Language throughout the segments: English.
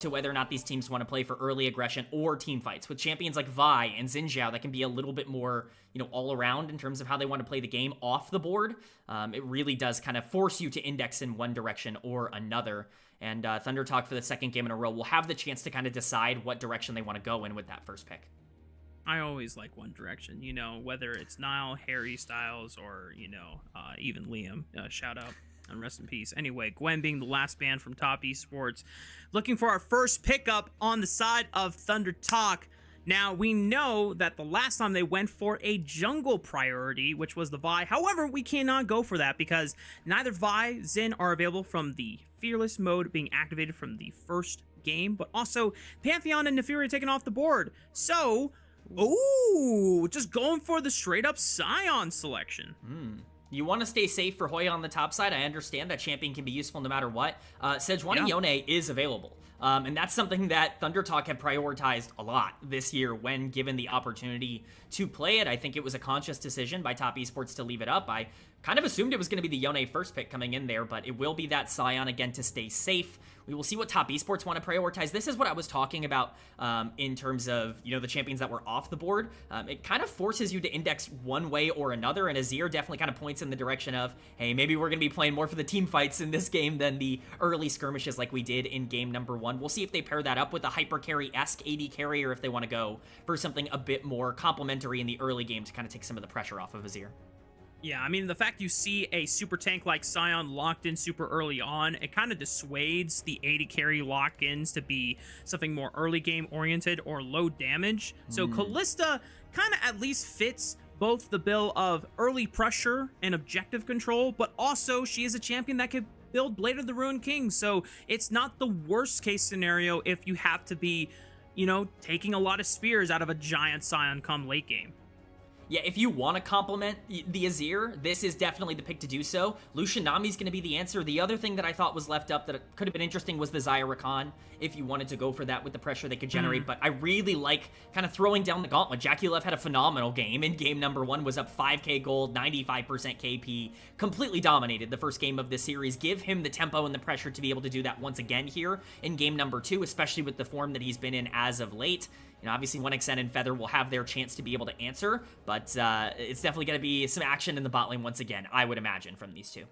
to whether or not these teams want to play for early aggression or team fights. With champions like Vi and Xinjiao, that can be a little bit more, all around in terms of how they want to play the game off the board. It really does kind of force you to index in one direction or another. And ThunderTalk for the second game in a row will have the chance to kind of decide what direction they want to go in with that first pick. I always like one direction, whether it's Nile, Harry Styles, or, even Liam. Shout out. And rest in peace. Anyway, Gwen being the last ban from Top Esports. Looking for our first pickup on the side of ThunderTalk. Now, we know that the last time they went for a jungle priority, which was the Vi. However, we cannot go for that because neither Vi, Xin are available from the Fearless mode being activated from the first game, but also Pantheon and Nefiri taken off the board. So, just going for the straight up Sion selection. You want to stay safe for Hoya on the top side. I understand that champion can be useful no matter what. Sejuani Yone is available. And that's something that ThunderTalk had prioritized a lot this year when given the opportunity to play it. I think it was a conscious decision by Top Esports to leave it up. I kind of assumed it was going to be the Yone first pick coming in there, but it will be that Sion again to stay safe. We will see what Top Esports want to prioritize. This is what I was talking about in terms of, the champions that were off the board. It kind of forces you to index one way or another, and Azir definitely kind of points in the direction of, hey, maybe we're going to be playing more for the team fights in this game than the early skirmishes like we did in game number 1. We'll see if they pair that up with a hyper carry-esque AD carry, or if they want to go for something a bit more complementary in the early game to kind of take some of the pressure off of Azir. Yeah, I mean, the fact you see a super tank like Sion locked in super early on, it kind of dissuades the AD carry lock-ins to be something more early game oriented or low damage. So Kalista kind of at least fits both the bill of early pressure and objective control, but also she is a champion that could build Blade of the Ruined King. So it's not the worst case scenario if you have to be, taking a lot of spears out of a giant Sion come late game. Yeah, if you want to complement the Azir, this is definitely the pick to do so. Lucian Nami's going to be the answer. The other thing that I thought was left up that could have been interesting was the Xayah Rakan, if you wanted to go for that with the pressure they could generate. But I really like kind of throwing down the gauntlet. JackeyLove had a phenomenal game in game number 1, was up 5k gold, 95% KP, completely dominated the first game of this series. Give him the tempo and the pressure to be able to do that once again here in game number 2, especially with the form that he's been in as of late. Obviously 1xN and Feather will have their chance to be able to answer, but it's definitely going to be some action in the bot lane once again, I would imagine, from these two.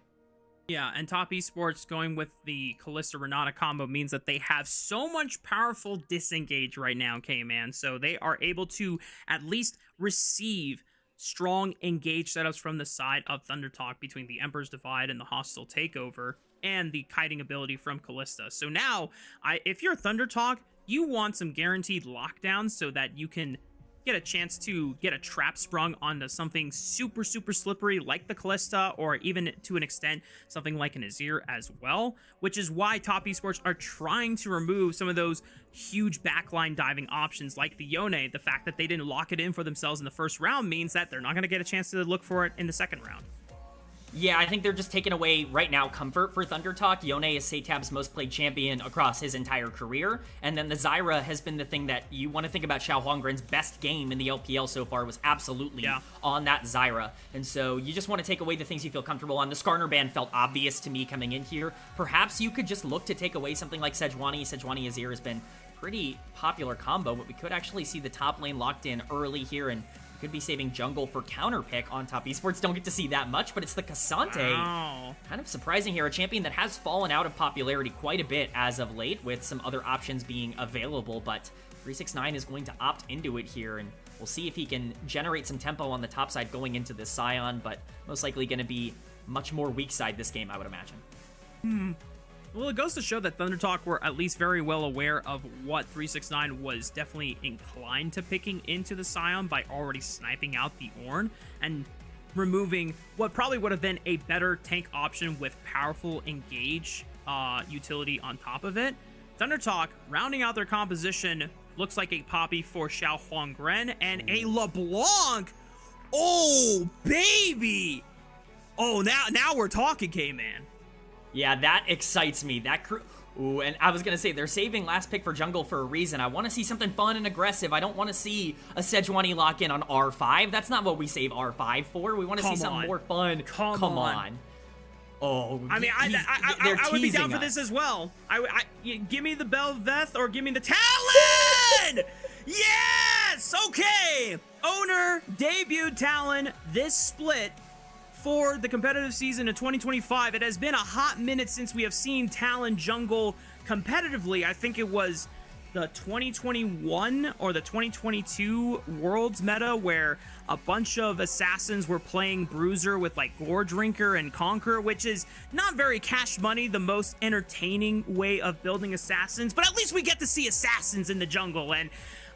Yeah, and Top Esports going with the Kalista-Renata combo means that they have so much powerful disengage right now, Kman. So they are able to at least receive strong engage setups from the side of ThunderTalk between the Emperor's Divide and the Hostile Takeover and the kiting ability from Kalista. So now, if you're ThunderTalk, you want some guaranteed lockdowns so that you can get a chance to get a trap sprung onto something super, super slippery like the Kalista, or even to an extent, something like an Azir as well, which is why Top Esports are trying to remove some of those huge backline diving options like the Yone. The fact that they didn't lock it in for themselves in the first round means that they're not going to get a chance to look for it in the second round. Yeah, I think they're just taking away, right now, comfort for ThunderTalk. Yone is SeTab's most played champion across his entire career, and then the Zyra has been the thing that you want to think about. XiaoHuanGren's best game in the LPL so far was absolutely on that Zyra, and so you just want to take away the things you feel comfortable on. The Skarner ban felt obvious to me coming in here. Perhaps you could just look to take away something like Sejuani. Sejuani Azir has been pretty popular combo, but we could actually see the top lane locked in early here, and could be saving jungle for counter pick on Top Esports. Don't get to see that much, but it's the Cassante. Wow. Kind of surprising here. A champion that has fallen out of popularity quite a bit as of late, with some other options being available, but 369 is going to opt into it here, and we'll see if he can generate some tempo on the top side going into this Sion, but most likely going to be much more weak side this game, I would imagine. Well, it goes to show that ThunderTalk were at least very well aware of what 369 was definitely inclined to picking into the Sion by already sniping out the Ornn and removing what probably would have been a better tank option with powerful engage utility on top of it. ThunderTalk, rounding out their composition, looks like a Poppy for XiaoHuanGren and a LeBlanc. Oh, baby! Oh, now we're talking, Kman. Yeah, that excites me. That crew... Ooh, and I was going to say, they're saving last pick for jungle for a reason. I want to see something fun and aggressive. I don't want to see a Sejuani lock in on R5. That's not what we save R5 for. We want to see something more fun. Come on. Oh, I mean, I would be down for this as well. Give me the Belveth or give me the Talon! Yes! Okay! Owner debuted Talon this split for the competitive season of 2025. It has been a hot minute since we have seen Talon jungle competitively. I think it was the 2021 or the 2022 Worlds meta where a bunch of assassins were playing Bruiser with like Gore Drinker and Conquer, which is not very cash money, the most entertaining way of building assassins, but at least we get to see assassins in the jungle. And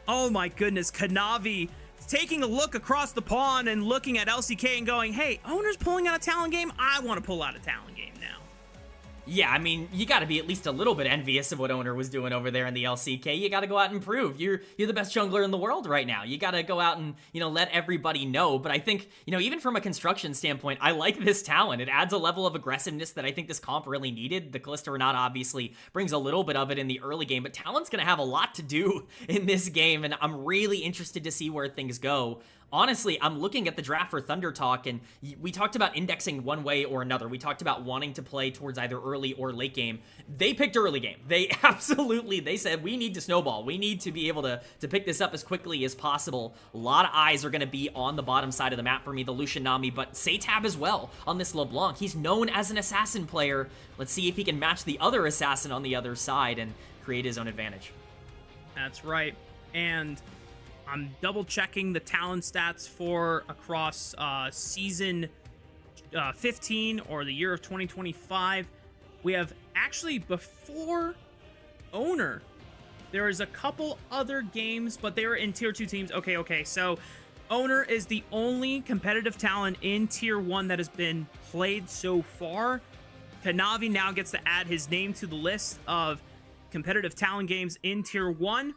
oh my goodness, Kanavi taking a look across the pond and looking at LCK and going, hey, Owner's pulling out a Talon game. I want to pull out a Talon game now. Yeah, I mean, you got to be at least a little bit envious of what Owner was doing over there in the LCK. You got to go out and prove you're the best jungler in the world right now. You got to go out and, let everybody know. But I think, even from a construction standpoint, I like this Talon. It adds a level of aggressiveness that I think this comp really needed. The Kalista Renata obviously brings a little bit of it in the early game, but Talon's going to have a lot to do in this game, and I'm really interested to see where things go. Honestly, I'm looking at the draft for ThunderTalk, and we talked about indexing one way or another. We talked about wanting to play towards either early or late game. They picked early game. They said, we need to snowball. We need to be able to pick this up as quickly as possible. A lot of eyes are going to be on the bottom side of the map for me, the Lucian Nami, but SeTab as well on this LeBlanc. He's known as an assassin player. Let's see if he can match the other assassin on the other side and create his own advantage. That's right. And I'm double checking the Talon stats for across season 15 or the year of 2025. We have actually before Owner, there is a couple other games, but they were in tier 2 teams. Okay. So Owner is the only competitive Talon in tier 1 that has been played so far. Kanavi now gets to add his name to the list of competitive Talon games in tier 1.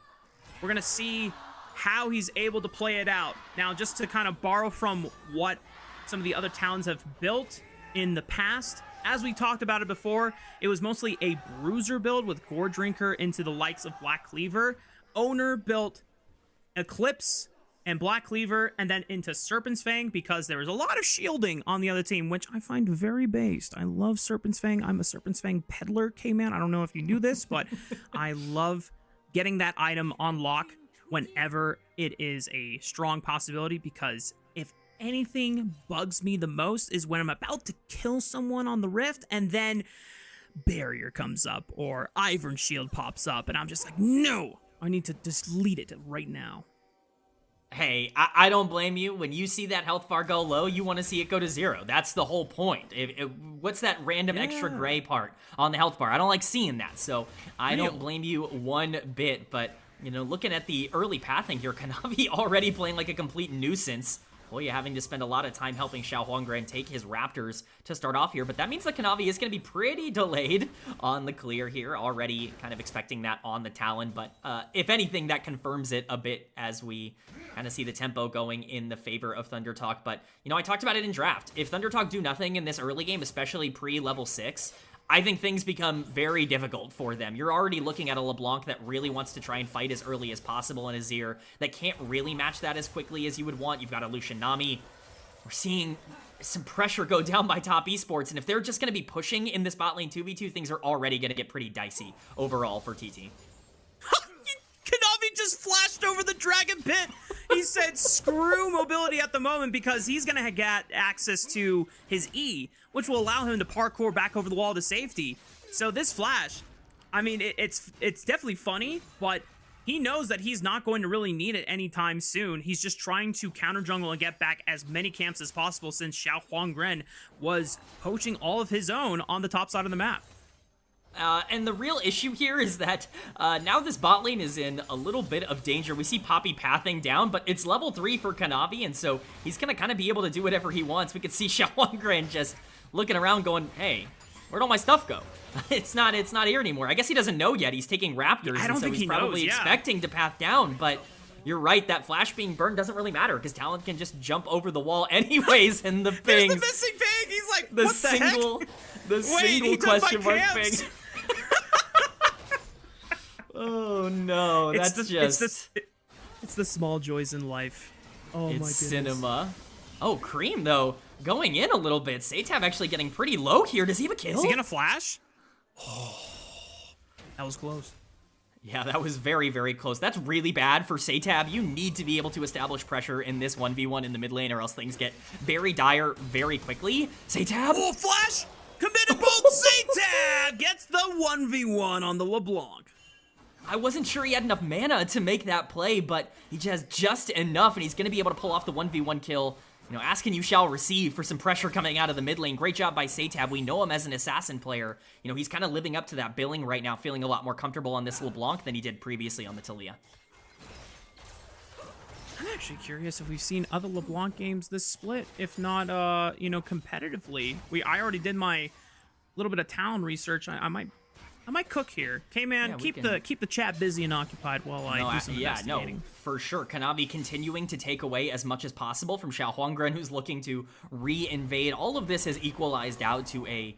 We're going to see how he's able to play it out. Now, just to kind of borrow from what some of the other Talons have built in the past, as we talked about it before, it was mostly a Bruiser build with Gore Drinker into the likes of Black Cleaver. Owner built Eclipse and Black Cleaver and then into Serpent's Fang because there was a lot of shielding on the other team, which I find very based. I love Serpent's Fang. I'm a Serpent's Fang peddler, Kman. I don't know if you knew this, but I love getting that item on lock whenever it is a strong possibility, because if anything bugs me the most is when I'm about to kill someone on the Rift and then Barrier comes up or Ivern Shield pops up and I'm just like, no, I need to just delete it right now. Hey, I don't blame you. When you see that health bar go low, you want to see it go to 0. That's the whole point. What's that random extra gray part on the health bar? I don't like seeing that, so I don't blame you one bit, but looking at the early pathing here, Kanavi already playing like a complete nuisance. Hoya having to spend a lot of time helping XiaoHuanGren take his Raptors to start off here, but that means that Kanavi is going to be pretty delayed on the clear here, already kind of expecting that on the Talon, but if anything, that confirms it a bit as we kind of see the tempo going in the favor of ThunderTalk. But, I talked about it in draft. If ThunderTalk do nothing in this early game, especially pre-level 6, I think things become very difficult for them. You're already looking at a LeBlanc that really wants to try and fight as early as possible in a Azir that can't really match that as quickly as you would want. You've got a Lucian Nami. We're seeing some pressure go down by top esports, and if they're just going to be pushing in this bot lane 2v2, things are already going to get pretty dicey overall for TT. Kanavi just flashed over the Dragon Pit. He said screw mobility at the moment because he's going to get access to his E, which will allow him to parkour back over the wall to safety. So this flash, I mean, it's definitely funny, but he knows that he's not going to really need it anytime soon. He's just trying to counter jungle and get back as many camps as possible since XiaoHuanGren was poaching all of his own on the top side of the map. And the real issue here is that now this bot lane is in a little bit of danger. We see Poppy pathing down, but it's level 3 for Kanavi, and so he's going to kind of be able to do whatever he wants. We could see XiaoHuanGren just looking around going, hey, where'd all my stuff go? It's not here anymore. I guess he doesn't know yet. He's taking Raptors, I don't think he's probably expecting to path down, but you're right, that flash being burned doesn't really matter because Talon can just jump over the wall anyways, and the pings. There's the missing ping! He's like, what the heck? The single question mark ping. Oh no, it's the small joys in life. Oh my goodness. It's cinema. Oh, Creme though, going in a little bit. SeTab actually getting pretty low here. Does he have a kill? Is he gonna flash? Oh, that was close. Yeah, that was very, very close. That's really bad for SeTab. You need to be able to establish pressure in this 1v1 in the mid lane or else things get very dire very quickly. SeTab. Oh, flash! Committed bolt. SeTab gets the 1v1 on the LeBlanc. I wasn't sure he had enough mana to make that play, but he has just enough and he's going to be able to pull off the 1v1 kill. You know, ask and you shall receive for some pressure coming out of the mid lane. Great job by SeTab. We know him as an assassin player. You know, he's kind of living up to that billing right now, feeling a lot more comfortable on this LeBlanc than he did previously on the Talia. I'm actually curious if we've seen other LeBlanc games this split, if not, you know, competitively. I already did my little bit of talon research. I might cook here. Kman, yeah, keep the chat busy and occupied while I do some investigating. No, for sure. Kanavi continuing to take away as much as possible from XiaoHuanGren, who's looking to re-invade. All of this has equalized out to a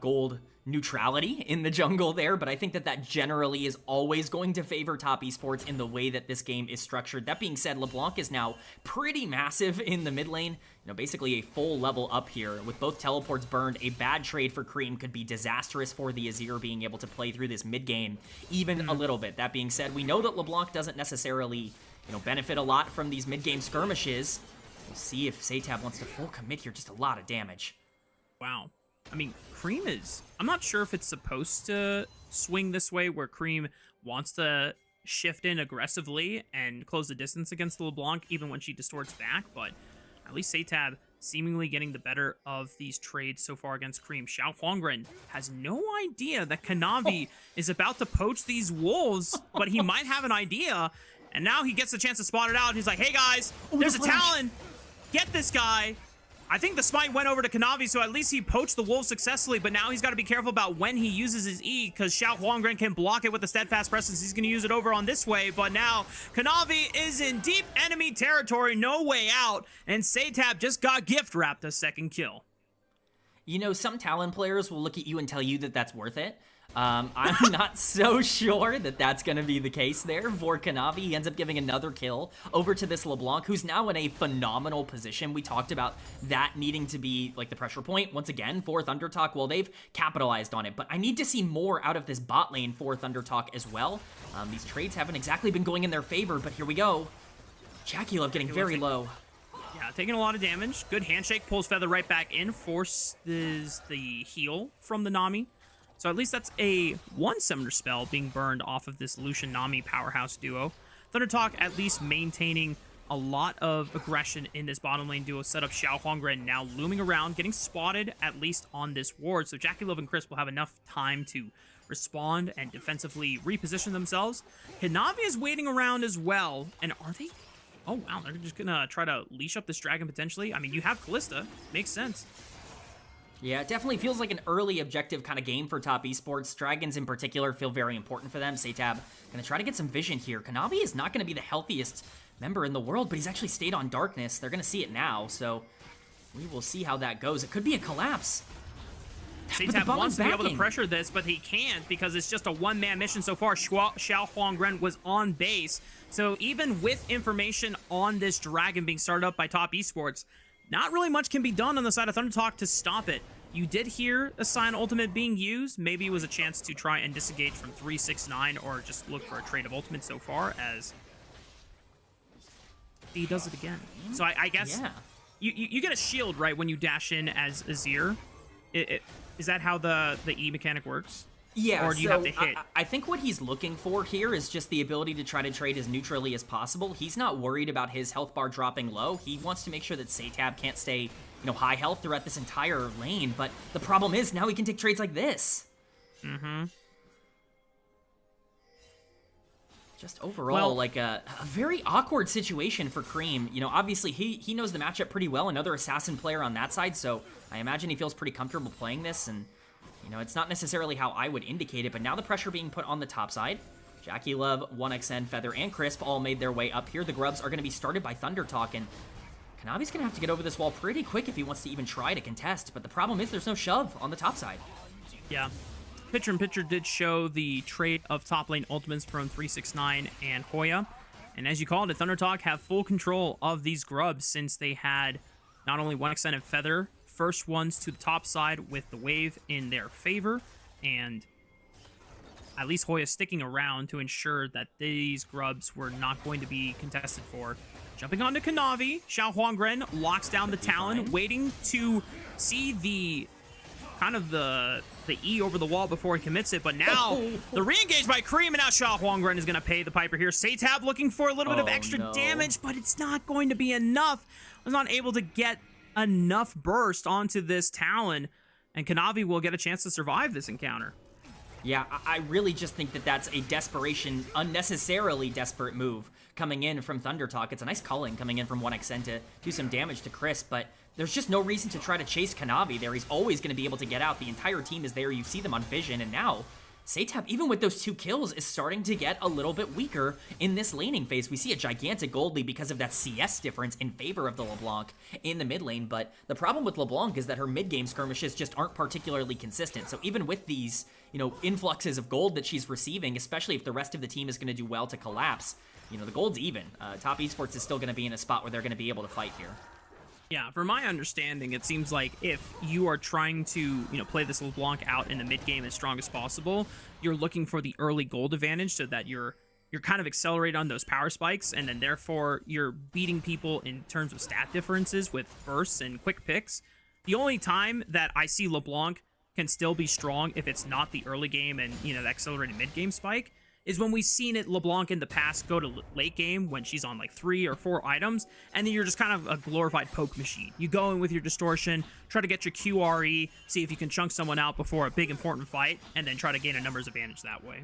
gold neutrality in the jungle there, but I think that generally is always going to favor top esports in the way that this game is structured. That being said, LeBlanc is now pretty massive in the mid lane. You know, basically a full level up here with both teleports burned. A bad trade for Creme could be disastrous for the Azir being able to play through this mid game even a little bit. That being said, we know that LeBlanc doesn't necessarily, you know, benefit a lot from these mid game skirmishes. We'll see if SeTab wants to full commit here. Just a lot of damage. Wow. I mean, Creme is... I'm not sure if it's supposed to swing this way, where Creme wants to shift in aggressively and close the distance against the LeBlanc, even when she distorts back, but at least SeTab seemingly getting the better of these trades so far against Creme. XiaoHuanGren has no idea that Kanavi is about to poach these wolves, but he might have an idea, and now he gets a chance to spot it out. He's like, hey guys, there's a talon. Get this guy. I think the smite went over to Kanavi, so at least he poached the wolf successfully, but now he's got to be careful about when he uses his E, because XiaoHuanGren can block it with the steadfast presence. He's going to use it over on this way, but now Kanavi is in deep enemy territory, no way out, and SeTab just got gift wrapped a second kill. You know, some Talon players will look at you and tell you that that's worth it. I'm not so sure that that's going to be the case there for Kanavi. He ends up giving another kill over to this LeBlanc, who's now in a phenomenal position. We talked about that needing to be like the pressure point once again for ThunderTalk. Well, they've capitalized on it, but I need to see more out of this bot lane for ThunderTalk as well. These trades haven't exactly been going in their favor, but here we go. JackeyLove getting very low. Yeah, taking a lot of damage. Good handshake, pulls Feather right back in, forces the heal from the Nami. So at least that's a one summoner spell being burned off of this Lucian-Nami powerhouse duo. ThunderTalk at least maintaining a lot of aggression in this bottom lane duo setup. XiaoHuanGren now looming around, getting spotted at least on this ward. So JackeyLove and Chris will have enough time to respond and defensively reposition themselves. Kanavi is waiting around as well. And are they... Oh, wow, they're just going to try to leash up this dragon potentially. I mean, you have Kalista. Makes sense. Yeah, it definitely feels like an early objective kind of game for top esports. Dragons in particular feel very important for them. SeTab gonna try to get some vision here. Kanavi is not gonna be the healthiest member in the world, but he's actually stayed on darkness. They're gonna see it now, so we will see how that goes. It could be a collapse. SeTab wants to be able to pressure this, but he can't because it's just a one-man mission so far. XiaoHuanGren was on base, so even with information on this dragon being started up by top esports, not really much can be done on the side of ThunderTalk to stop it. You did hear a Sign ultimate being used. Maybe it was a chance to try and disengage from 369 or just look for a trade of ultimate so far as he does it again. So I guess you get a shield, right, when you dash in as Azir. Is that how the E mechanic works? Yeah, or do you have to hit? I think what he's looking for here is just the ability to try to trade as neutrally as possible. He's not worried about his health bar dropping low. He wants to make sure that SeTab can't stay, you know, high health throughout this entire lane. But the problem is now he can take trades like this. Mm-hmm. Just overall, like a very awkward situation for Creme. You know, obviously he knows the matchup pretty well. Another assassin player on that side, so I imagine he feels pretty comfortable playing this. And you know, it's not necessarily how I would indicate it, but now the pressure being put on the top side. JackeyLove, 1xN, Feather, and Crisp all made their way up here. The grubs are going to be started by ThunderTalk, and Kanavi's going to have to get over this wall pretty quick if he wants to even try to contest, but the problem is there's no shove on the top side. Yeah. Picture-in-picture did show the trade of top lane ultimates from 369 and Hoya, and as you called it, ThunderTalk have full control of these grubs since they had Not only 1xN and Feather, first ones to the top side with the wave in their favor, and at least Hoya sticking around to ensure that these grubs were not going to be contested for. Jumping onto Kanavi, XiaoHuanGren locks down the Talon, waiting to see the kind of the E over the wall before he commits it, but now the re-engage by Creme, and now XiaoHuanGren is going to pay the piper here. SeTab looking for a little bit of extra damage, but it's not going to be enough. Was not able to get enough burst onto this Talon, and Kanavi will get a chance to survive this encounter. Yeah, I really just think that that's a desperation, unnecessarily desperate move coming in from ThunderTalk. It's a nice culling coming in from 1xN to do some damage to Chris, but there's just no reason to try to chase Kanavi there. He's always going to be able to get out. The entire team is there. You see them on vision, and now SeTab, even with those 2 kills, is starting to get a little bit weaker in this laning phase. We see a gigantic gold lead because of that CS difference in favor of the LeBlanc in the mid lane, but the problem with LeBlanc is that her mid-game skirmishes just aren't particularly consistent. So even with these, influxes of gold that she's receiving, especially if the rest of the team is going to do well to collapse, the gold's even. Top Esports is still going to be in a spot where they're going to be able to fight here. Yeah, from my understanding, it seems like if you are trying to, play this LeBlanc out in the mid game as strong as possible, you're looking for the early gold advantage so that you're kind of accelerated on those power spikes, and then therefore you're beating people in terms of stat differences with bursts and quick picks. The only time that I see LeBlanc can still be strong if it's not the early game and, the accelerated mid game spike is when we've seen it LeBlanc in the past go to late game when she's on like 3 or 4 items, and then you're just kind of a glorified poke machine. You go in with your distortion, try to get your QRE, see if you can chunk someone out before a big important fight, and then try to gain a numbers advantage that way.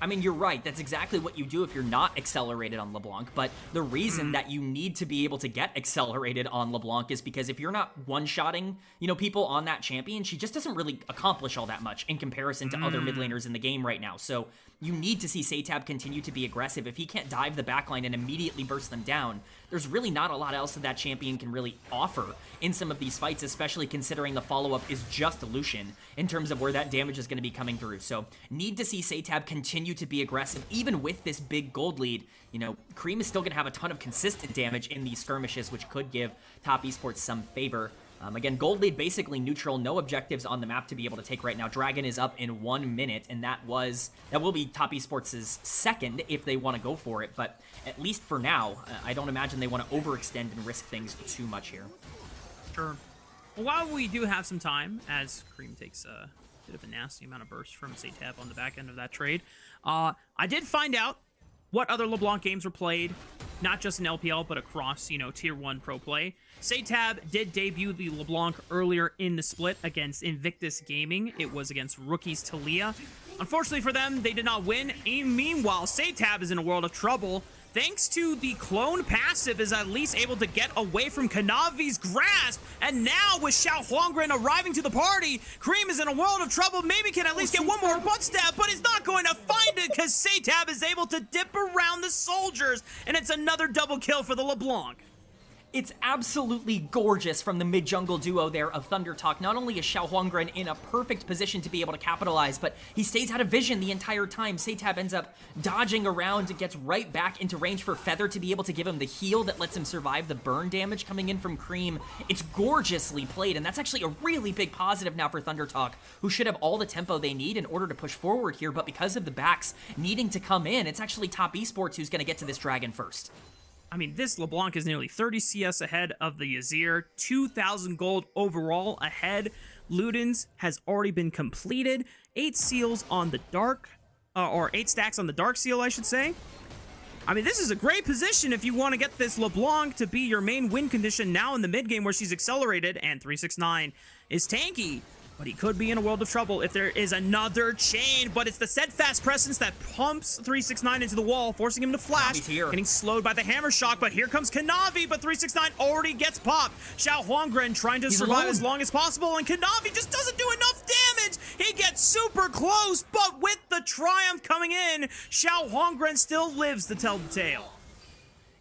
I mean, you're right. That's exactly what you do if you're not accelerated on LeBlanc, but the reason that you need to be able to get accelerated on LeBlanc is because if you're not one-shotting, people on that champion, she just doesn't really accomplish all that much in comparison to other mid laners in the game right now. So you need to see SeTab continue to be aggressive. If he can't dive the backline and immediately burst them down, there's really not a lot else that champion can really offer in some of these fights, especially considering the follow-up is just Lucian in terms of where that damage is going to be coming through. So need to see SeTab continue to be aggressive, even with this big gold lead. Creme is still going to have a ton of consistent damage in these skirmishes, which could give Top Esports some favor. Again, gold lead basically neutral, no objectives on the map to be able to take right now. Dragon is up in 1 minute, and that will be Top Esports' second if they want to go for it, but at least for now, I don't imagine they want to overextend and risk things too much here. Sure. Well, while we do have some time, as Creme takes a bit of a nasty amount of burst from SeTab on the back end of that trade, I did find out what other LeBlanc games were played, not just in LPL, but across, Tier 1 pro play. SeTab did debut the LeBlanc earlier in the split against Invictus Gaming. It was against Rookies Talia. Unfortunately for them, they did not win. And meanwhile, SeTab is in a world of trouble. Thanks to the clone passive, is at least able to get away from Kanavi's grasp. And now with XiaoHuanGren arriving to the party, Creme is in a world of trouble. Maybe can at least get one more butt stab, but he's not going to find it because SeTab is able to dip around the soldiers. And it's another double kill for the LeBlanc. It's absolutely gorgeous from the mid-jungle duo there of ThunderTalk. Not only is XiaoHuanGren in a perfect position to be able to capitalize, but he stays out of vision the entire time. SeTab ends up dodging around and gets right back into range for Feather to be able to give him the heal that lets him survive the burn damage coming in from Creme. It's gorgeously played, and that's actually a really big positive now for ThunderTalk, who should have all the tempo they need in order to push forward here, but because of the backs needing to come in, it's actually Top Esports who's going to get to this dragon first. I mean, this LeBlanc is nearly 30 CS ahead of the Azir, 2,000 gold overall ahead. Ludens has already been completed, 8 seals on the dark, or 8 stacks on the dark seal, I should say. I mean, this is a great position if you want to get this LeBlanc to be your main win condition now in the mid game where she's accelerated, and 369 is tanky. But he could be in a world of trouble if there is another chain. But it's the steadfast presence that pumps 369 into the wall, forcing him to flash. Getting slowed by the hammer shock, but here comes Kanavi, but 369 already gets popped. XiaoHuanGren trying to survive as long as possible, and Kanavi just doesn't do enough damage. He gets super close, but with the triumph coming in, XiaoHuanGren still lives to tell the tale.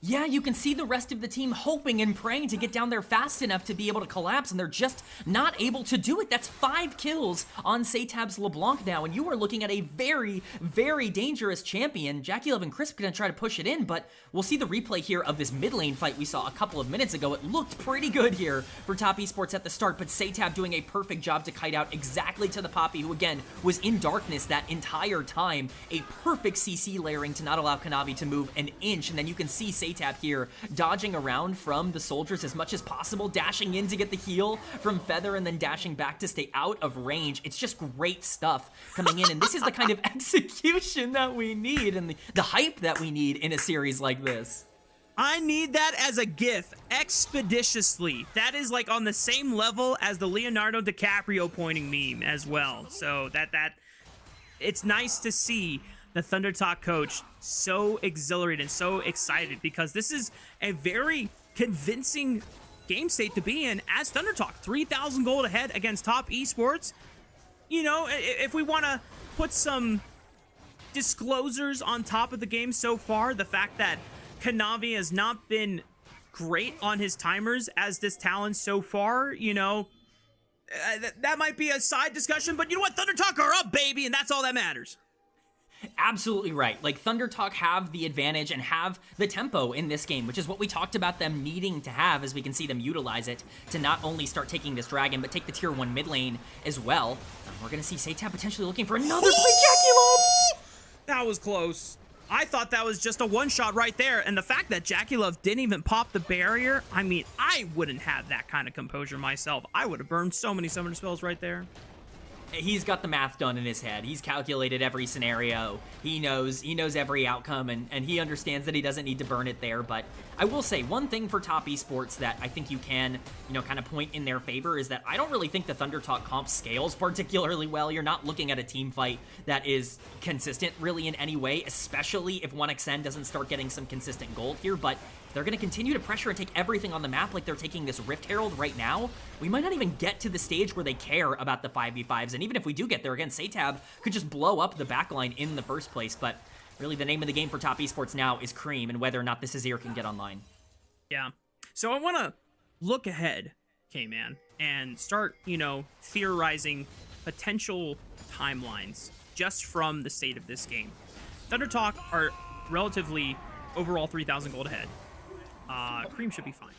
Yeah, you can see the rest of the team hoping and praying to get down there fast enough to be able to collapse, and they're just not able to do it. That's 5 kills on SeTab's LeBlanc now, and you are looking at a very, very dangerous champion. JackeyLove and Crisp gonna try to push it in, but we'll see the replay here of this mid lane fight we saw a couple of minutes ago. It looked pretty good here for Top Esports at the start, but SeTab doing a perfect job to kite out exactly to the Poppy, who again was in darkness that entire time. A perfect CC layering to not allow Kanavi to move an inch, and then you can see SeTab here dodging around from the soldiers as much as possible, dashing in to get the heal from Feather, and then dashing back to stay out of range. It's just great stuff coming in, and this is the kind of execution that we need and the hype that we need in a series like this. I need that as a GIF expeditiously. That is like on the same level as the Leonardo DiCaprio pointing meme as well. So that it's nice to see the ThunderTalk coach so exhilarated and so excited, because this is a very convincing game state to be in as ThunderTalk. 3,000 gold ahead against Top Esports. You know, if we want to put some disclosures on top of the game so far, the fact that Kanavi has not been great on his timers as this talent so far, you know, that might be a side discussion, but you know what? ThunderTalk are up, baby, and that's all that matters. Absolutely right. Like, ThunderTalk have the advantage and have the tempo in this game, which is what we talked about them needing to have, as we can see them utilize it to not only start taking this dragon, but take the tier 1 mid lane as well. We're going to see SeTab potentially looking for another play. JackeyLove! That was close. I thought that was just a one-shot right there, and the fact that JackeyLove didn't even pop the barrier, I mean, I wouldn't have that kind of composure myself. I would have burned so many summoner spells right there. He's got the math done in his head. He's calculated every scenario. He knows every outcome, and he understands that he doesn't need to burn it there. But I will say one thing for Top Esports that I think you can, you know, kind of point in their favor is that I don't really think the ThunderTalk comp scales particularly well. You're not looking at a team fight that is consistent really in any way, especially if 1xN doesn't start getting some consistent gold here. But they're going to continue to pressure and take everything on the map like they're taking this Rift Herald right now. We might not even get to the stage where they care about the 5v5s, and even if we do get there, again, SeTab could just blow up the backline in the first place, but really the name of the game for Top Esports now is Creme, and whether or not this Azir can get online. Yeah. So I want to look ahead, Kman, and start, you know, theorizing potential timelines just from the state of this game. ThunderTalk are relatively overall 3,000 gold ahead. Creme should be fine.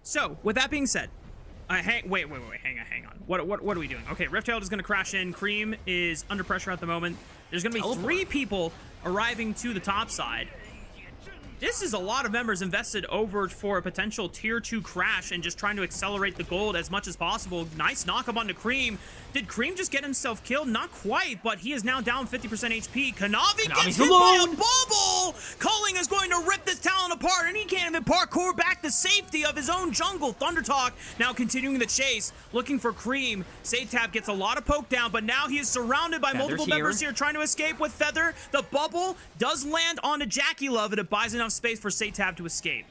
So, with that being said, wait, hang on. What are we doing? Okay, Rift Herald is going to crash in. Creme is under pressure at the moment. There's going to be 3 people arriving to the top side. This is a lot of members invested over for a potential tier 2 crash and just trying to accelerate the gold as much as possible. Nice knock up onto Creme. Did Creme just get himself killed? Not quite, but he is now down 50% HP. Kanavi gets hit by a bubble! Culling is going to rip this talent apart, and he can't even parkour back the safety of his own jungle. ThunderTalk now continuing the chase, looking for Creme. SeTab gets a lot of poke down, but now he is surrounded by multiple members here trying to escape with Feather. The bubble does land onto JackeyLove, and it buys enough space for SeTab to escape.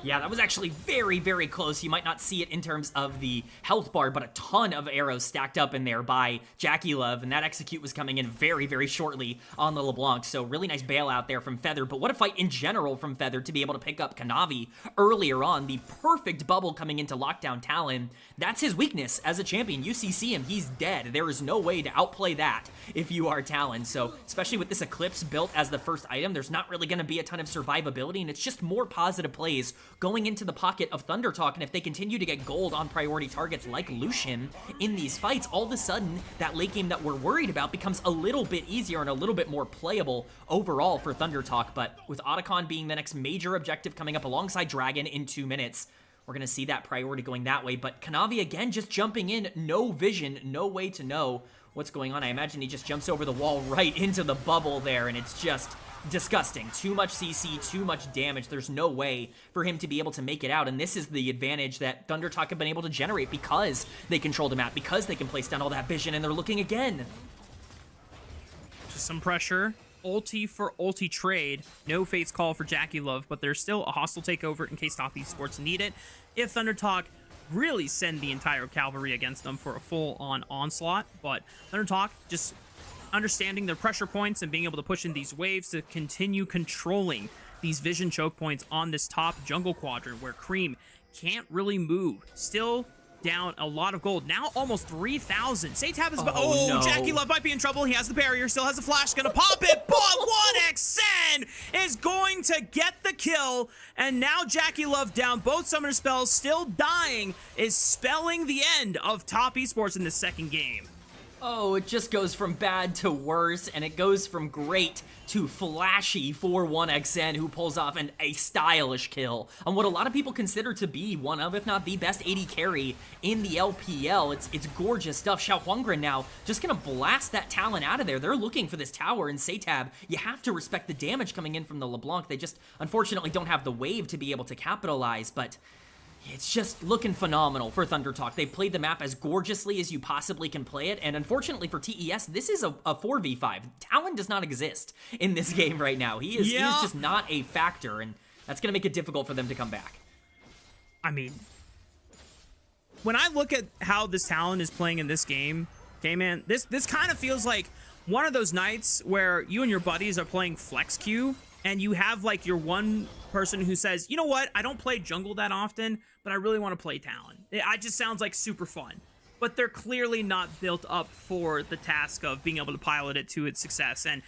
Yeah, that was actually very, very close. You might not see it in terms of the health bar, but a ton of arrows stacked up in there by JackeyLove, and that execute was coming in very, very shortly on the LeBlanc, so really nice bailout there from Feather, but what a fight in general from Feather to be able to pick up Kanavi earlier on. The perfect bubble coming into lockdown Talon. That's his weakness as a champion. You see him, he's dead. There is no way to outplay that if you are Talon, so especially with this Eclipse built as the first item, there's not really going to be a ton of survivability, and it's just more positive plays going into the pocket of ThunderTalk, and if they continue to get gold on priority targets like Lucian in these fights, all of a sudden, that late game that we're worried about becomes a little bit easier and a little bit more playable overall for ThunderTalk, but with Otacon being the next major objective coming up alongside Dragon in 2 minutes, we're going to see that priority going that way, but Kanavi again just jumping in, no vision, no way to know what's going on. I imagine he just jumps over the wall right into the bubble there, and it's just disgusting. Too much CC, too much damage. There's no way for him to be able to make it out, and this is the advantage that ThunderTalk have been able to generate because they control the map, because they can place down all that vision, and they're looking again. Just some pressure. Ulti for ulti trade. No Fate's Call for JackeyLove, but there's still a hostile takeover in case Top Esports need it. If ThunderTalk really send the entire cavalry against them for a full-on onslaught, but ThunderTalk just understanding their pressure points and being able to push in these waves to continue controlling these vision choke points on this top jungle quadrant where Creme can't really move. Still down a lot of gold. Now almost 3,000. SeTab is... Oh, no. JackeyLove might be in trouble. He has the barrier, still has the flash, gonna pop it, but 1xN is going to get the kill, and now JackeyLove down both summoner spells, still dying, is spelling the end of top esports in the second game. Oh, it just goes from bad to worse, and it goes from great to flashy for 1xN, who pulls off a stylish kill on what a lot of people consider to be one of, if not the best AD carry in the LPL. It's gorgeous stuff. XiaoHuanGren now just gonna blast that Talon out of there. They're looking for this tower, and SeTab, you have to respect the damage coming in from the LeBlanc. They just, unfortunately, don't have the wave to be able to capitalize, but it's just looking phenomenal for ThunderTalk. They played the map as gorgeously as you possibly can play it, and unfortunately for TES, this is a 4v5. Talon does not exist in this game right now. He is just not a factor, and that's going to make it difficult for them to come back. I mean, when I look at how this Talon is playing in this game, okay, man, this kind of feels like one of those nights where you and your buddies are playing flex queue, and you have like your one person who says, you know what, I don't play jungle that often, but I really want to play Talon. It just sounds like super fun. But they're clearly not built up for the task of being able to pilot it to its success. And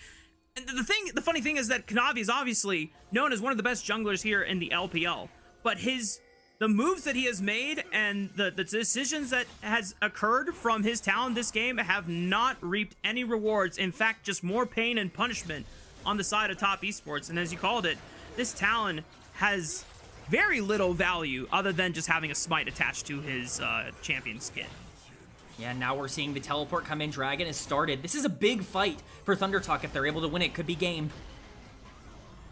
the funny thing is that Kanavi is obviously known as one of the best junglers here in the LPL. But the moves that he has made and the decisions that has occurred from his Talon this game have not reaped any rewards. In fact, just more pain and punishment on the side of top esports. And as you called it, this Talon has very little value other than just having a smite attached to his champion skin. Yeah, now we're seeing the teleport come in. Dragon has started. This is a big fight for ThunderTalk. If they're able to win it, could be game.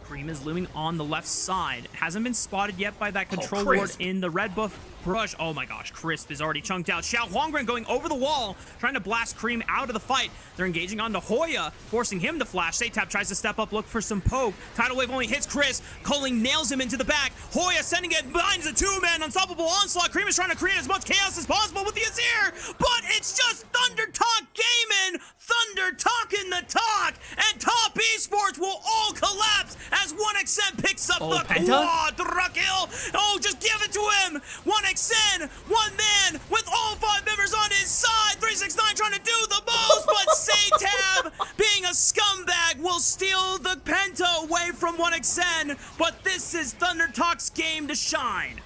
Creme is looming on the left side. Hasn't been spotted yet by that control ward in the red buff brush. Oh my gosh, Crisp is already chunked out. XiaoHuanGren going over the wall, trying to blast Creme out of the fight. They're engaging onto Hoya, forcing him to flash. SeTab tries to step up, look for some poke. Tidal Wave only hits Chris. Culling nails him into the back. Hoya sending it behind the two-man unstoppable onslaught. Creme is trying to create as much chaos as possible with the Azir, but it's just ThunderTalk Gaming, ThunderTalk in the talk, and top esports will all collapse as 1xN picks up the quadra kill. Oh, just give it to him. 1xN, one man with all 5 members on his side. 369 trying to do the most, but SeTab, being a scumbag, will steal the Penta away from 1xN. But this is ThunderTalk's game to shine.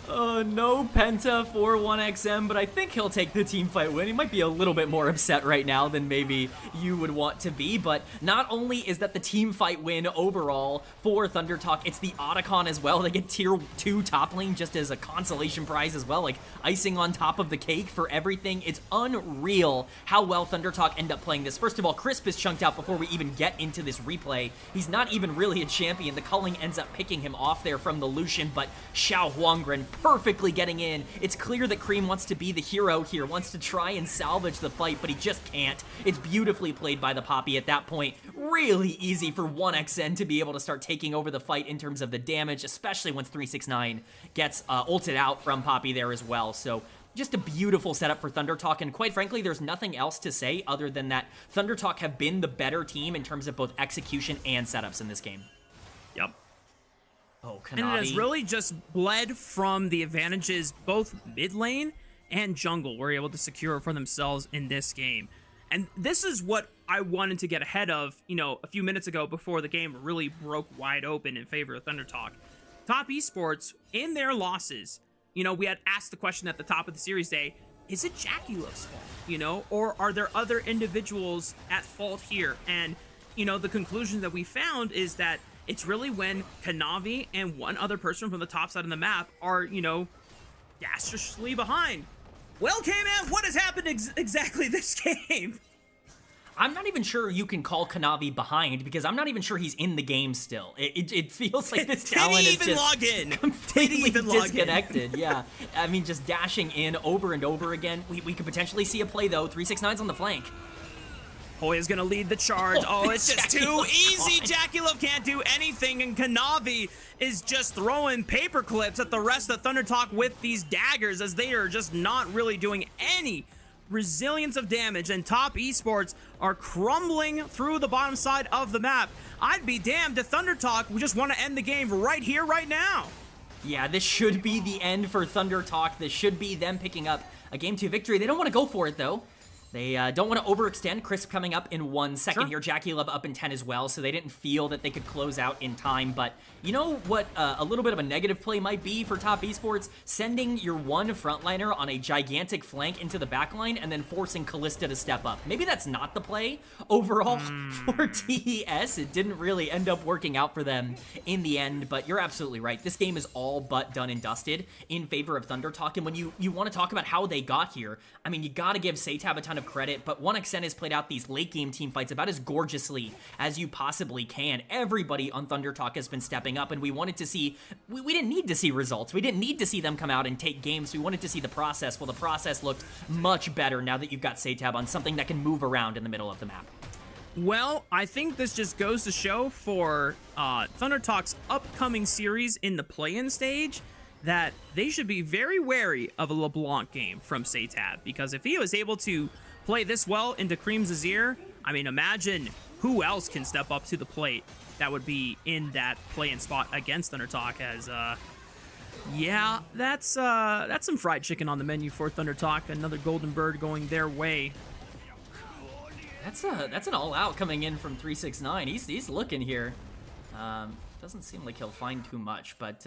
No Penta for 1xN, but I think he'll take the team fight win. He might be a little bit more upset right now than maybe you would want to be, but not only is that the team fight win overall for ThunderTalk, it's the Otacon as well. They get tier 2 top lane just as a consolation prize as well, like icing on top of the cake for everything. It's unreal how well ThunderTalk end up playing this. First of all, Crisp is chunked out before we even get into this replay. He's not even really a champion. The culling ends up picking him off there from the Lucian, but XiaoHuanGren perfectly getting in. It's clear that Creme wants to be the hero here, wants to try and salvage the fight, but he just can't. It's beautifully played by the Poppy at that point. Really easy for 1xN to be able to start taking over the fight in terms of the damage, especially once 369 gets ulted out from Poppy there as well. So just a beautiful setup for ThunderTalk, and quite frankly, there's nothing else to say other than that ThunderTalk have been the better team in terms of both execution and setups in this game. Yep. Oh, Kanavi. And it has really just bled from the advantages both mid lane and jungle were able to secure for themselves in this game. And this is what I wanted to get ahead of, you know, a few minutes ago before the game really broke wide open in favor of ThunderTalk. Top esports, in their losses, you know, we had asked the question at the top of the series day, is it JackeyLove's fault, you know, or are there other individuals at fault here? And, you know, the conclusion that we found is that it's really when Kanavi and one other person from the top side of the map are, you know, dasherishly behind. Well, Kman, what has happened exactly this game? I'm not even sure you can call Kanavi behind because I'm not even sure he's in the game still. It feels like this talent is just completely disconnected. Yeah, I mean, just dashing in over and over again. We could potentially see a play though. 369's on the flank. Hoya's gonna lead the charge. Oh, it's just too easy. JackeyLove can't do anything, and Kanavi is just throwing paper clips at the rest of ThunderTalk with these daggers as they are just not really doing any resilience of damage, and Top Esports are crumbling through the bottom side of the map. I'd be damned if ThunderTalk would just want to end the game right here, right now. Yeah, this should be the end for ThunderTalk. This should be them picking up a Game 2 victory. They don't want to go for it, though. They don't want to overextend. Crisp coming up in 1 second here. JackeyLove up in 10 as well, so they didn't feel that they could close out in time. But you know what a little bit of a negative play might be for Top Esports? Sending your one frontliner on a gigantic flank into the backline and then forcing Kalista to step up. Maybe that's not the play overall for TES. It didn't really end up working out for them in the end, but you're absolutely right. This game is all but done and dusted in favor of ThunderTalk. And when you want to talk about how they got here, I mean, you got to give SeTab a ton of credit, but 1xN has played out these late game team fights about as gorgeously as you possibly can. Everybody on ThunderTalk has been stepping up, and we wanted to see, we didn't need to see results. We didn't need to see them come out and take games. We wanted to see the process. Well, the process looked much better now that you've got SeTab on something that can move around in the middle of the map. Well, I think this just goes to show for ThunderTalk's upcoming series in the play-in stage that they should be very wary of a LeBlanc game from SeTab, because if he was able to play this well into Creme's Azir, I mean, imagine who else can step up to the plate that would be in that play-in spot against ThunderTalk. As yeah, that's some fried chicken on the menu for ThunderTalk. Another golden bird going their way. That's an all-out coming in from 369. He's looking here. Doesn't seem like he'll find too much, but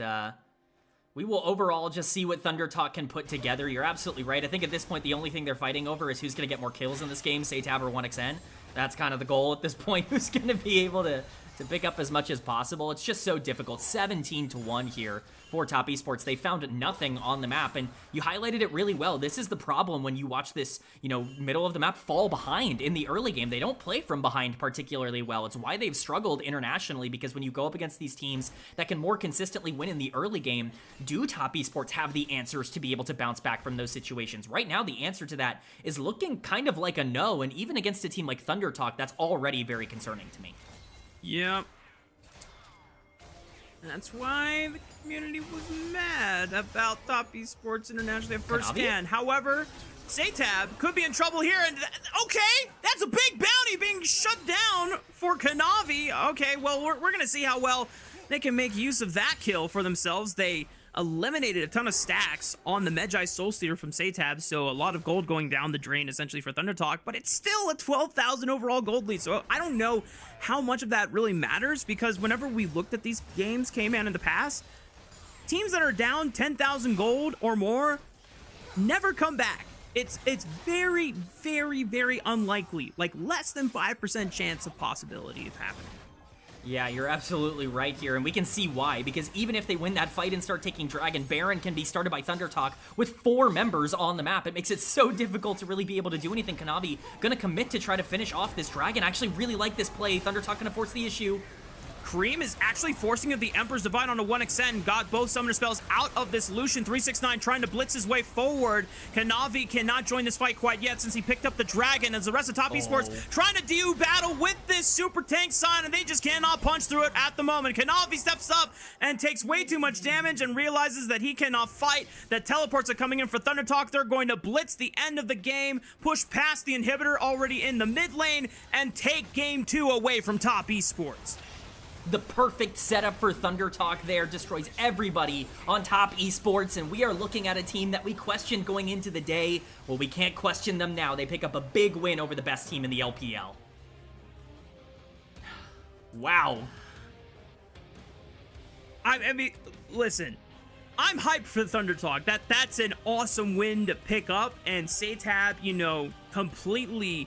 we will overall just see what ThunderTalk can put together. You're absolutely right. I think at this point, the only thing they're fighting over is who's going to get more kills in this game, SeTab or 1xN. That's kind of the goal at this point. Who's going to be able to pick up as much as possible? It's just so difficult. 17-1 here for Top Esports. They found nothing on the map, and you highlighted it really well. This is the problem when you watch this, middle of the map fall behind in the early game. They don't play from behind particularly well. It's why they've struggled internationally, because when you go up against these teams that can more consistently win in the early game, do Top Esports have the answers to be able to bounce back from those situations? Right now, the answer to that is looking kind of like a no, and even against a team like ThunderTalk, that's already very concerning to me. Yep. That's why the community was mad about Top Esports internationally at first hand. However, SeTab could be in trouble here, and okay, that's a big bounty being shut down for Kanavi. Okay, well, we're gonna see how well they can make use of that kill for themselves. They eliminated a ton of stacks on the Medjay Soulstealer from SeTab, so a lot of gold going down the drain essentially for ThunderTalk, but it's still a 12,000 overall gold lead, so I don't know how much of that really matters, because whenever we looked at these games, Kman, in the past, teams that are down 10,000 gold or more never come back. It's very, very, very unlikely, like less than 5% chance of possibility of happening. Yeah, you're absolutely right here, and we can see why, because even if they win that fight and start taking Dragon, Baron can be started by ThunderTalk with 4 members on the map. It makes it so difficult to really be able to do anything. Kanavi gonna commit to try to finish off this Dragon. I actually really like this play. ThunderTalk gonna force the issue. Creme is actually forcing the Emperor's Divine on a 1xN. Got both summoner spells out of this Lucian. 369 trying to blitz his way forward. Kanavi cannot join this fight quite yet since he picked up the Dragon, as the rest of Top Esports trying to do battle with this super tank sign, and they just cannot punch through it at the moment. Kanavi steps up and takes way too much damage and realizes that he cannot fight. That teleports are coming in for ThunderTalk. They're going to blitz the end of the game, push past the inhibitor already in the mid lane, and take game 2 away from Top Esports. The perfect setup for ThunderTalk there, destroys everybody on Top Esports, and we are looking at a team that we questioned going into the day. Well, we can't question them now. They pick up a big win over the best team in the LPL. Wow. I mean, listen, I'm hyped for ThunderTalk. That's an awesome win to pick up, and SeTab, completely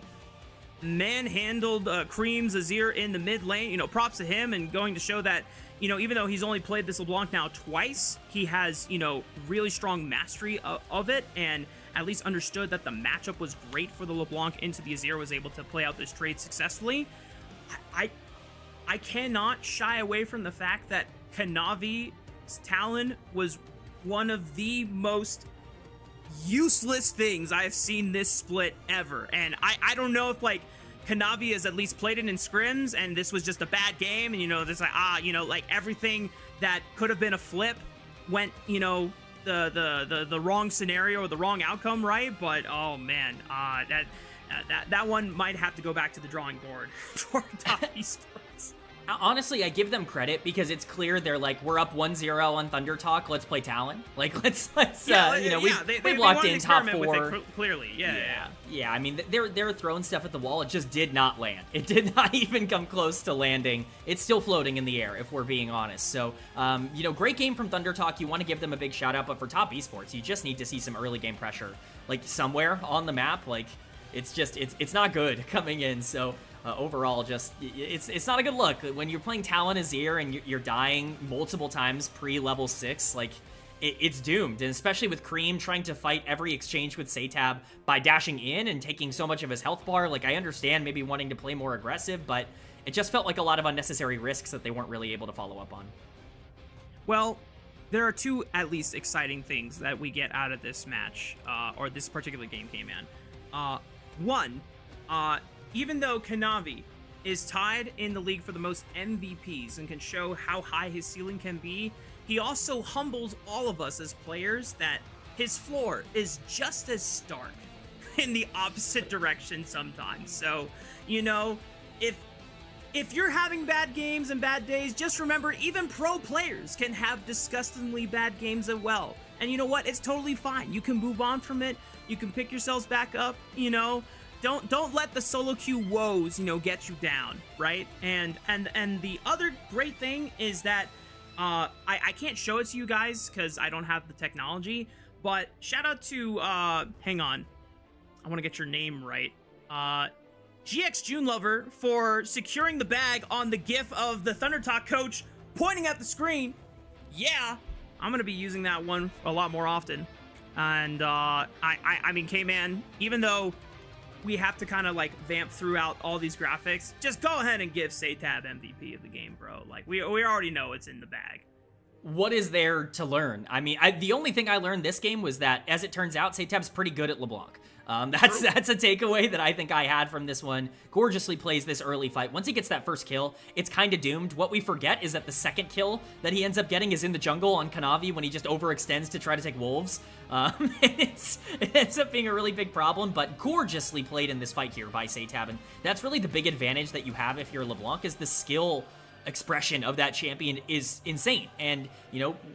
manhandled Creme's Azir in the mid lane. Props to him, and going to show that, even though he's only played this LeBlanc now twice, he has, really strong mastery of it, and at least understood that the matchup was great for the LeBlanc into the Azir, was able to play out this trade successfully. I cannot shy away from the fact that Kanavi's talon was one of the most useless things I've seen this split ever, and I don't know if Kanavi has at least played it in scrims and this was just a bad game, and there's everything that could have been a flip went the wrong scenario or the wrong outcome, right? But oh man, that one might have to go back to the drawing board for top esports. Honestly, I give them credit because it's clear they're like, we're up 1-0 on ThunderTalk. Let's play Talon. Like, let's we've locked in top 4. Clearly, yeah. I mean, they're throwing stuff at the wall. It just did not land. It did not even come close to landing. It's still floating in the air, if we're being honest. So, great game from ThunderTalk. You want to give them a big shout out, but for top esports, you just need to see some early game pressure, like somewhere on the map. Like, it's not good coming in. So. Overall, just it's not a good look when you're playing Talon Azir and you're dying multiple times pre-level 6. Like it's doomed, and especially with Creme trying to fight every exchange with SeTab by dashing in and taking so much of his health bar. Like I understand maybe wanting to play more aggressive, but it just felt like a lot of unnecessary risks that they weren't really able to follow up on. Well, there are 2 at least exciting things that we get out of this match, or this particular game, Kman. One, even though Kanavi is tied in the league for the most MVPs and can show how high his ceiling can be, he also humbles all of us as players that his floor is just as stark in the opposite direction sometimes. So, if you're having bad games and bad days, just remember even pro players can have disgustingly bad games as well. And you know what? It's totally fine. You can move on from it. You can pick yourselves back up, Don't let the solo queue woes, get you down, right? And the other great thing is that I can't show it to you guys because I don't have the technology, but shout out to hang on, I want to get your name right. GX June Lover for securing the bag on the GIF of the ThunderTalk coach pointing at the screen. Yeah, I'm gonna be using that one a lot more often. And I mean, Kman, even though we have to kind of like vamp throughout all these graphics, just go ahead and give SeTab MVP of the game, bro. Like we already know it's in the bag. What is there to learn? I mean, the only thing I learned this game was that, as it turns out, SeTab's pretty good at LeBlanc. That's a takeaway that I think I had from this one. Gorgeously plays this early fight. Once he gets that first kill, it's kind of doomed. What we forget is that the second kill that he ends up getting is in the jungle on Kanavi when he just overextends to try to take wolves. It ends up being a really big problem, but gorgeously played in this fight here by SeTab, and that's really the big advantage that you have if you're LeBlanc, is the skill expression of that champion is insane. And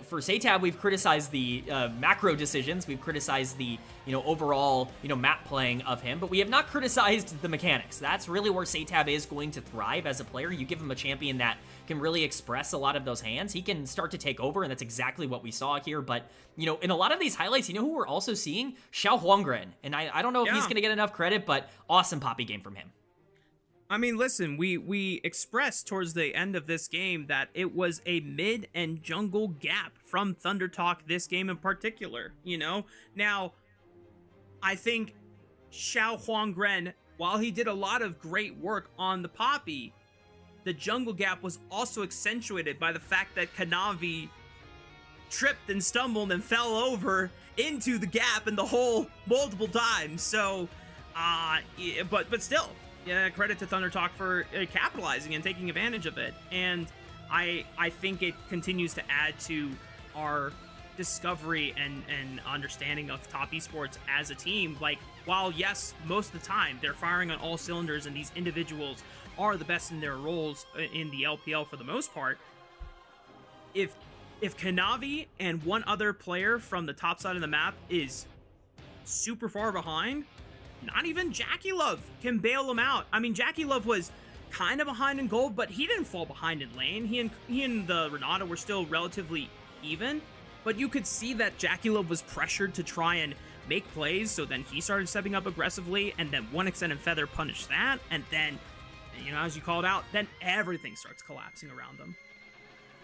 for SeTab, we've criticized the macro decisions, we've criticized the overall map playing of him, but we have not criticized the mechanics. That's really where SeTab is going to thrive as a player. You give him a champion that can really express a lot of those hands, he can start to take over, and that's exactly what we saw here. But in a lot of these highlights, who we're also seeing? XiaoHuanGren, and I don't know if he's gonna get enough credit, but awesome poppy game from him. I mean, listen, we expressed towards the end of this game that it was a mid and jungle gap from ThunderTalk this game in particular, Now, I think XiaoHuanGren, while he did a lot of great work on the Poppy, the jungle gap was also accentuated by the fact that Kanavi tripped and stumbled and fell over into the gap in the hole multiple times. So, but still, yeah, credit to ThunderTalk for capitalizing and taking advantage of it. And I think it continues to add to our discovery and understanding of top esports as a team. Like, while yes, most of the time they're firing on all cylinders and these individuals are the best in their roles in the LPL for the most part, if Kanavi and one other player from the top side of the map is super far behind, not even JackeyLove can bail him out. I mean, JackeyLove was kind of behind in gold, but he didn't fall behind in lane. He and the Renata were still relatively even, but you could see that JackeyLove was pressured to try and make plays, so then he started stepping up aggressively, and then one extended feather punished that, and then, as you called out, then everything starts collapsing around them.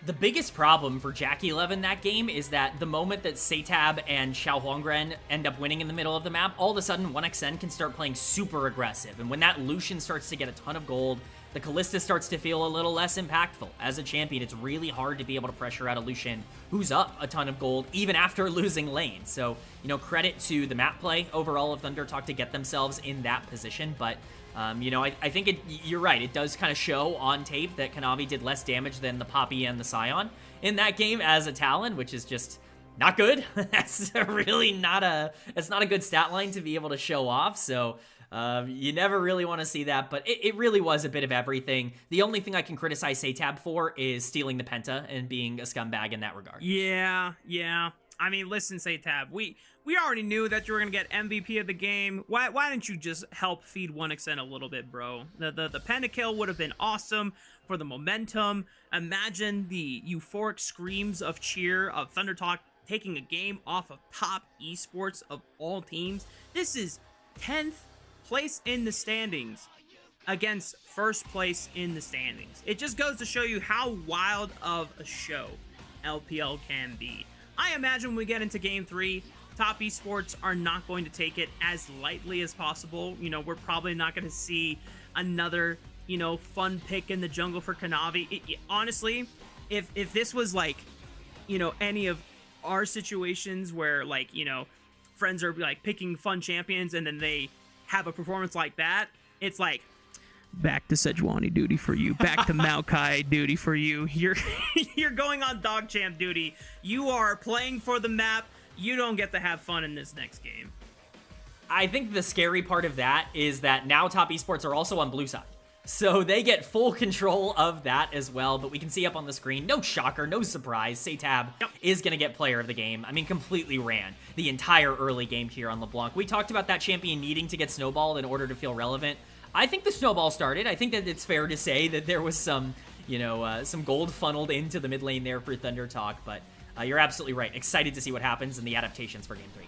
The biggest problem for JackeyLove in that game is that the moment that SeTab and XiaoHuanGren end up winning in the middle of the map, all of a sudden 1xN can start playing super aggressive. And when that Lucian starts to get a ton of gold, the Kalista starts to feel a little less impactful. As a champion, it's really hard to be able to pressure out a Lucian who's up a ton of gold, even after losing lane. So, credit to the map play overall of ThunderTalk to get themselves in that position. But I think you're right. It does kind of show on tape that Kanavi did less damage than the Poppy and the Scion in that game as a Talon, which is just, not good. That's really not a good stat line to be able to show off. So you never really want to see that, but it really was a bit of everything. The only thing I can criticize SeTab for is stealing the penta and being a scumbag in that regard. Yeah. I mean, listen, SeTab, we already knew that you were gonna get MVP of the game. Why didn't you just help feed 1xn a little bit, bro? The pentakill would have been awesome for the momentum. Imagine the euphoric screams of cheer of ThunderTalk taking a game off of top esports of all teams. This is 10th place in the standings against first place in the standings. It just goes to show you how wild of a show LPL can be. I imagine when we get into game 3, top esports are not going to take it as lightly as possible. You know, we're probably not going to see another, you know, fun pick in the jungle for Kanavi. Honestly, if this was like, you know, any of our situations where, like, you know, friends are like picking fun champions and then they have a performance like that, it's like, back to Sejuani duty for you, back to Maokai duty for you. You're going on dog champ duty. You are playing for the map. You don't get to have fun in this next game. I think the scary part of that is that now top esports are also on blue side. So they get full control of that as well, but we can see up on the screen, no shocker, no surprise, SeTab is going to get player of the game. I mean, completely ran the entire early game here on LeBlanc. We talked about that champion needing to get snowballed in order to feel relevant. I think the snowball started. I think that it's fair to say that there was some, you know, some gold funneled into the mid lane there for ThunderTalk, but you're absolutely right. Excited to see what happens in the adaptations for game 3.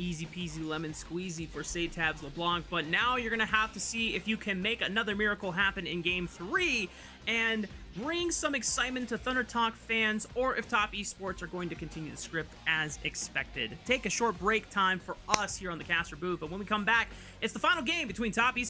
Easy peasy lemon squeezy for SeTab's LeBlanc, but now you're going to have to see if you can make another miracle happen in game 3 and bring some excitement to ThunderTalk fans, or if top esports are going to continue the script as expected. Take a short break time for us here on the caster booth, but when we come back, it's the final game between top esports